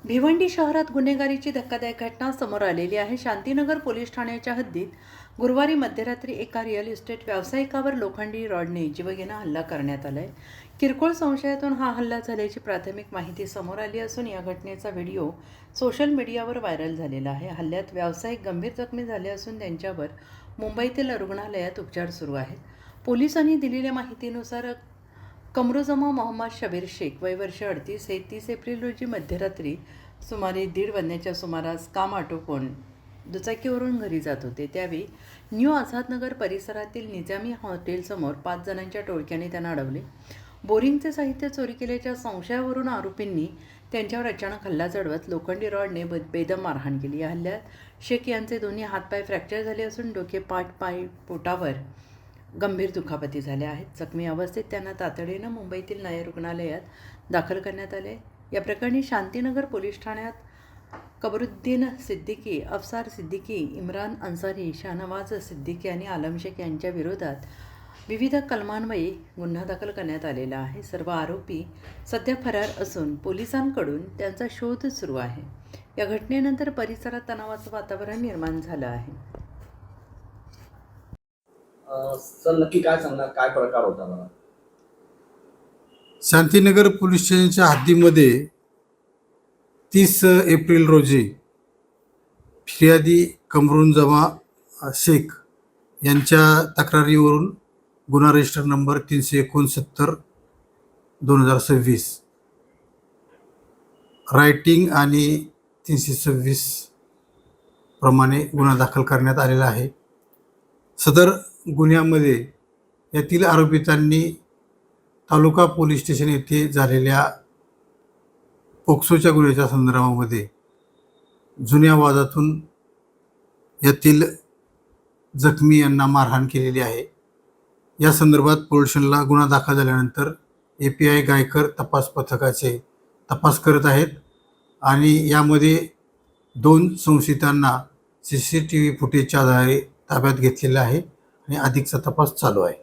भिवंडी शहरात गुन्हेगारीची धक्कादायक घटना समोर आलेली आहे। शांतीनगर पोलीस ठाण्याच्या हद्दीत गुरुवारी मध्यरात्री एका रिअल इस्टेट व्यावसायिकावर लोखंडी रॉडने जीवघेणा हल्ला करण्यात आलाय। किरकोळ संशयातून हा हल्ला झाल्याची प्राथमिक माहिती समोर आली असून या घटनेचा व्हिडिओ सोशल मीडियावर व्हायरल झालेला आहे। हल्ल्यात व्यावसायिक गंभीर जखमी झाले असून त्यांच्यावर मुंबईतील रुग्णालयात उपचार सुरू आहेत। पोलिसांनी दिलेल्या माहितीनुसार कमरुजमा मोहम्मद शबीर शेख वय वर्ष 38 हे 30 एप्रिल रोजी मध्यरात्री सुमारे 1:30 वाजण्याच्या सुमारास काम आटोपून दुचाकीवरून घरी जात होते। त्यावेळी न्यू आझादनगर परिसरातील निजामी हॉटेलसमोर 5 जणांच्या टोळक्याने त्यांना अडवले। बोरिंगचे साहित्य चोरी केल्याच्या संशयावरून आरोपींनी त्यांच्यावर अचानक हल्ला चढवत लोखंडी रॉडने बेदम मारहाण केली। या हल्ल्यात शेख यांचे दोन्ही हातपाय फ्रॅक्चर झाले असून डोके, पाठ, पाय, पोटावर गंभीर दुखापती झाल्या आहेत। जखमी अवस्थेत त्यांना तातडीनं मुंबईतील नायर रुग्णालयात दाखल करण्यात आले। या प्रकरणी शांतीनगर पोलीस ठाण्यात कबरुद्दीन सिद्दीकी, अफसार सिद्दीकी, इम्रान अन्सारी, शाहनवाज सिद्दीकी आणि आलम शेख यांच्या विरोधात विविध कलमान्वये गुन्हा दाखल करण्यात आलेला आहे। सर्व आरोपी सध्या फरार असून पोलिसांकडून त्यांचा शोध सुरू आहे। या घटनेनंतर परिसरात तणावाचं वातावरण निर्माण झालं आहे। सर नक्की काय सांगणार, काय प्रकार होता मला? शांतीनगर पोलीस स्टेशनच्या हद्दीमध्ये 30 एप्रिल रोजी फिर्यादी कमरुजमा शेख यांच्या तक्रारीवरून गुन्हा रजिस्टर नंबर 369/2026 रायटिंग आणि 326 प्रमाणे गुन्हा दाखल करण्यात आलेला आहे। सदर गुन्ह्यामध्ये यातील आरोपितांनी तालुका पोलीस स्टेशन येथे झालेल्या पोक्सोच्या गुन्ह्याच्या संदर्भामध्ये जुन्या वादातून यातील जखमी यांना मारहाण केलेली आहे। या संदर्भात पोलीस स्टेशनला गुन्हा दाखल झाल्यानंतर API गायकर तपास पथकाचे तपास करत आहेत आणि यामध्ये 2 संशयितांना CCTV फुटेजच्या आधारे ताब्यात घेतलेलं आहे आणि अधिकचा तपास चालू आहे।